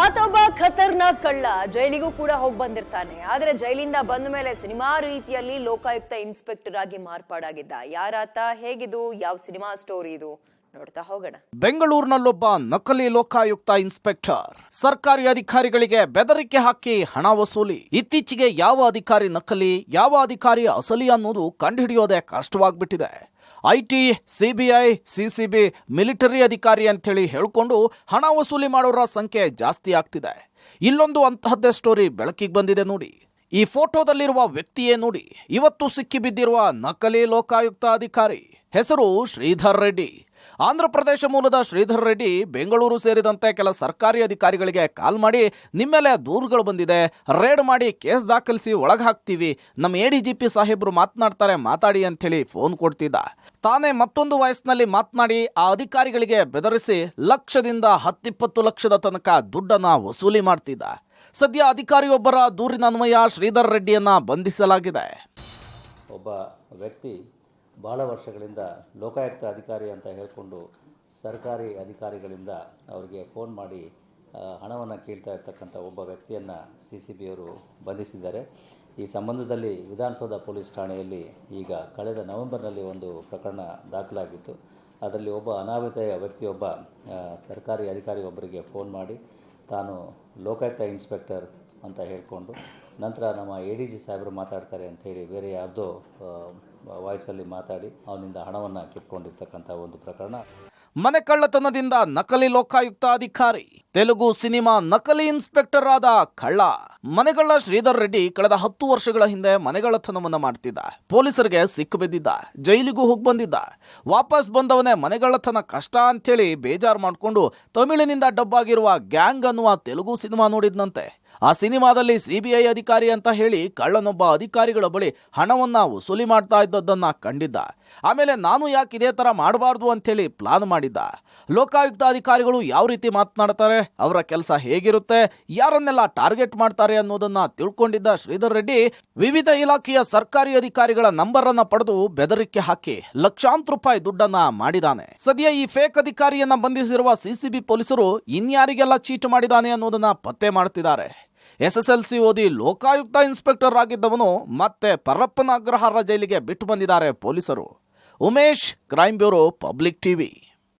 ಆತೊಬ್ಬ ಖತರ್ನಾಕ್ ಕಳ್ಳ ಜೈಲಿಗೂ ಕೂಡ ಹೋಗಿ ಬಂದಿರ್ತಾನೆ. ಆದ್ರೆ ಜೈಲಿಂದ ಬಂದ ಮೇಲೆ ಸಿನಿಮಾ ರೀತಿಯಲ್ಲಿ ಲೋಕಾಯುಕ್ತ ಇನ್ಸ್ಪೆಕ್ಟರ್ ಆಗಿ ಮಾರ್ಪಾಡಾಗಿದ್ದ. ಯಾರಾತ, ಹೇಗಿದು, ಯಾವ ಸಿನಿಮಾ ಸ್ಟೋರಿ ಇದು, ನೋಡ್ತಾ ಹೋಗೋಣ. ಬೆಂಗಳೂರಿನಲ್ಲೊಬ್ಬ ನಕಲಿ ಲೋಕಾಯುಕ್ತ ಇನ್ಸ್ಪೆಕ್ಟರ್ ಸರ್ಕಾರಿ ಅಧಿಕಾರಿಗಳಿಗೆ ಬೆದರಿಕೆ ಹಾಕಿ ಹಣ ವಸೂಲಿ. ಇತ್ತೀಚೆಗೆ ಯಾವ ಅಧಿಕಾರಿ ನಕಲಿ, ಯಾವ ಅಧಿಕಾರಿ ಅಸಲಿ ಅನ್ನೋದು ಕಂಡುಹಿಡಿಯೋದೇ ಕಷ್ಟವಾಗ್ಬಿಟ್ಟಿದೆ. ಐಟಿ, ಸಿಬಿಐ, ಸಿಸಿಬಿ, ಮಿಲಿಟರಿ ಅಧಿಕಾರಿ ಅಂತೇಳಿ ಹೇಳ್ಕೊಂಡು ಹಣ ವಸೂಲಿ ಮಾಡೋರ ಸಂಖ್ಯೆ ಜಾಸ್ತಿ ಆಗ್ತಿದೆ. ಇಲ್ಲೊಂದು ಅಂತಹದ್ದೇ ಸ್ಟೋರಿ ಬೆಳಕಿಗೆ ಬಂದಿದೆ ನೋಡಿ. ಈ ಫೋಟೋದಲ್ಲಿರುವ ವ್ಯಕ್ತಿಯೇ ನೋಡಿ ಇವತ್ತು ಸಿಕ್ಕಿಬಿದ್ದಿರುವ ನಕಲಿ ಲೋಕಾಯುಕ್ತ ಅಧಿಕಾರಿ. ಹೆಸರು ಶ್ರೀಧರ್ ರೆಡ್ಡಿ. ಆಂಧ್ರ ಪ್ರದೇಶ ಮೂಲದ ಶ್ರೀಧರ್ ರೆಡ್ಡಿ ಬೆಂಗಳೂರು ಸೇರಿದಂತೆ ಕೆಲ ಸರ್ಕಾರಿ ಅಧಿಕಾರಿಗಳಿಗೆ ಕಾಲ್ ಮಾಡಿ, ನಿಮ್ಮ ಮೇಲೆ ದೂರುಗಳು ಬಂದಿದೆ, ರೇಡ್ ಮಾಡಿ ಕೇಸ್ ದಾಖಲಿಸಿ ಒಳಗೆ ಹಾಕ್ತೀವಿ, ನಮ್ಮ ಎಡಿಜಿಪಿ ಸಾಹೇಬ್ರು ಮಾತನಾಡ್ತಾರೆ, ಮಾತಾಡಿ ಅಂತೇಳಿ ಫೋನ್ ಕೊಡ್ತಿದ್ದ. ತಾನೇ ಮತ್ತೊಂದು ವಯಸ್ಸಿನಲ್ಲಿ ಮಾತನಾಡಿ ಆ ಅಧಿಕಾರಿಗಳಿಗೆ ಬೆದರಿಸಿ ಲಕ್ಷದಿಂದ 10-20 ಲಕ್ಷದ ತನಕ ದುಡ್ಡನ್ನ ವಸೂಲಿ ಮಾಡ್ತಿದ್ದ. ಸದ್ಯ ಅಧಿಕಾರಿಯೊಬ್ಬರ ದೂರಿನ ಅನ್ವಯ ಶ್ರೀಧರ್ ರೆಡ್ಡಿಯನ್ನ ಬಂಧಿಸಲಾಗಿದೆ. ಒಬ್ಬ ವ್ಯಕ್ತಿ ಬಹಳ ವರ್ಷಗಳಿಂದ ಲೋಕಾಯುಕ್ತ ಅಧಿಕಾರಿ ಅಂತ ಹೇಳಿಕೊಂಡು ಸರ್ಕಾರಿ ಅಧಿಕಾರಿಗಳಿಂದ ಅವರಿಗೆ ಫೋನ್ ಮಾಡಿ ಹಣವನ್ನು ಕೇಳ್ತಾ ಇರ್ತಕ್ಕಂಥ ಒಬ್ಬ ವ್ಯಕ್ತಿಯನ್ನು CCBಯವರು ಬಂಧಿಸಿದ್ದಾರೆ. ಈ ಸಂಬಂಧದಲ್ಲಿ ವಿಧಾನಸೌಧ ಪೊಲೀಸ್ ಠಾಣೆಯಲ್ಲಿ ಈಗ ಕಳೆದ ನವೆಂಬರ್ನಲ್ಲಿ ಒಂದು ಪ್ರಕರಣ ದಾಖಲಾಗಿತ್ತು. ಅದರಲ್ಲಿ ಒಬ್ಬ ಅನಾಮಿತ ವ್ಯಕ್ತಿಯೊಬ್ಬ ಸರ್ಕಾರಿ ಅಧಿಕಾರಿ ಒಬ್ಬರಿಗೆ ಫೋನ್ ಮಾಡಿ ತಾನು ಲೋಕಾಯುಕ್ತ ಇನ್ಸ್ಪೆಕ್ಟರ್ ಅಂತ ಹೇಳಿಕೊಂಡು ನಂತರ ನಮ್ಮ ADG ಸಾಹೇಬರು ಮಾತಾಡ್ತಾರೆ ಅಂಥೇಳಿ ಬೇರೆ ಯಾವುದೋ ವಾಯ್ಸಲ್ಲಿ ಮಾತಾಡಿ ಅವನಿಂದ ಹಣವನ್ನು ಕಿತ್ಕೊಂಡಿರ್ತಕ್ಕಂಥ ಒಂದು ಪ್ರಕರಣ. ಮನೆ ಕಳ್ಳತನದಿಂದ ನಕಲಿ ಲೋಕಾಯುಕ್ತ ಅಧಿಕಾರಿ, ತೆಲುಗು ಸಿನಿಮಾ ನಕಲಿ ಇನ್ಸ್ಪೆಕ್ಟರ್ ಆದ ಕಳ್ಳ. ಮನೆಗಳ್ಳ ಶ್ರೀಧರ್ ರೆಡ್ಡಿ ಕಳೆದ 10 ವರ್ಷಗಳ ಹಿಂದೆ ಮನೆಗಳ್ಳತನವನ್ನ ಮಾಡ್ತಿದ್ದ. ಪೊಲೀಸರಿಗೆ ಸಿಕ್ಕು ಬಿದ್ದಿದ್ದ, ಜೈಲಿಗೂ ಹೋಗಿ ಬಂದಿದ್ದ. ವಾಪಸ್ ಬಂದವನೇ ಮನೆಗಳ್ಳತನ ಕಷ್ಟ ಅಂತೇಳಿ ಬೇಜಾರು ಮಾಡಿಕೊಂಡು ತಮಿಳಿನಿಂದ ಡಬ್ ಆಗಿರುವ ಗ್ಯಾಂಗ್ ಅನ್ನುವ ತೆಲುಗು ಸಿನಿಮಾ ನೋಡಿದ್ನಂತೆ. ಆ ಸಿನಿಮಾದಲ್ಲಿ CBI ಅಧಿಕಾರಿ ಅಂತ ಹೇಳಿ ಕಳ್ಳನೊಬ್ಬ ಅಧಿಕಾರಿಗಳ ಬಳಿ ಹಣವನ್ನ ವಸೂಲಿ ಮಾಡ್ತಾ ಇದ್ದದ್ದನ್ನ ಕಂಡಿದ್ದ. ಆಮೇಲೆ ನಾನು ಯಾಕೆ ಇದೇ ತರ ಮಾಡಬಾರ್ದು ಅಂತೇಳಿ ಪ್ಲಾನ್ ಮಾಡಿದ್ದ. ಲೋಕಾಯುಕ್ತ ಅಧಿಕಾರಿಗಳು ಯಾವ ರೀತಿ ಮಾತನಾಡ್ತಾರೆ, ಅವರ ಕೆಲಸ ಹೇಗಿರುತ್ತೆ, ಯಾರನ್ನೆಲ್ಲ ಟಾರ್ಗೆಟ್ ಮಾಡ್ತಾರೆ ಅನ್ನೋದನ್ನ ತಿಳ್ಕೊಂಡಿದ್ದ ಶ್ರೀಧರ್ ರೆಡ್ಡಿ ವಿವಿಧ ಇಲಾಖೆಯ ಸರ್ಕಾರಿ ಅಧಿಕಾರಿಗಳ ನಂಬರ್ ಅನ್ನ ಪಡೆದು ಬೆದರಿಕೆ ಹಾಕಿ ಲಕ್ಷಾಂತರ ರೂಪಾಯಿ ದುಡ್ಡನ್ನ ಮಾಡಿದಾನೆ. ಸದ್ಯ ಈ ಫೇಕ್ ಅಧಿಕಾರಿಯನ್ನ ಬಂಧಿಸಿರುವ CCB ಪೊಲೀಸರು ಇನ್ಯಾರಿಗೆಲ್ಲ ಚೀಟ್ ಮಾಡಿದಾನೆ ಅನ್ನೋದನ್ನ ಪತ್ತೆ ಮಾಡ್ತಿದ್ದಾರೆ. SSLC ಓದಿ ಲೋಕಾಯುಕ್ತ ಇನ್ಸ್ಪೆಕ್ಟರ್ ಆಗಿದ್ದವನು ಮತ್ತೆ ಪರಪ್ಪನ ಅಗ್ರಹಾರ ಜೈಲಿಗೆ ಬಿಟ್ಟು ಬಂದಿದ್ದಾರೆ ಪೊಲೀಸರು. Umesh, crime bureau, public TV.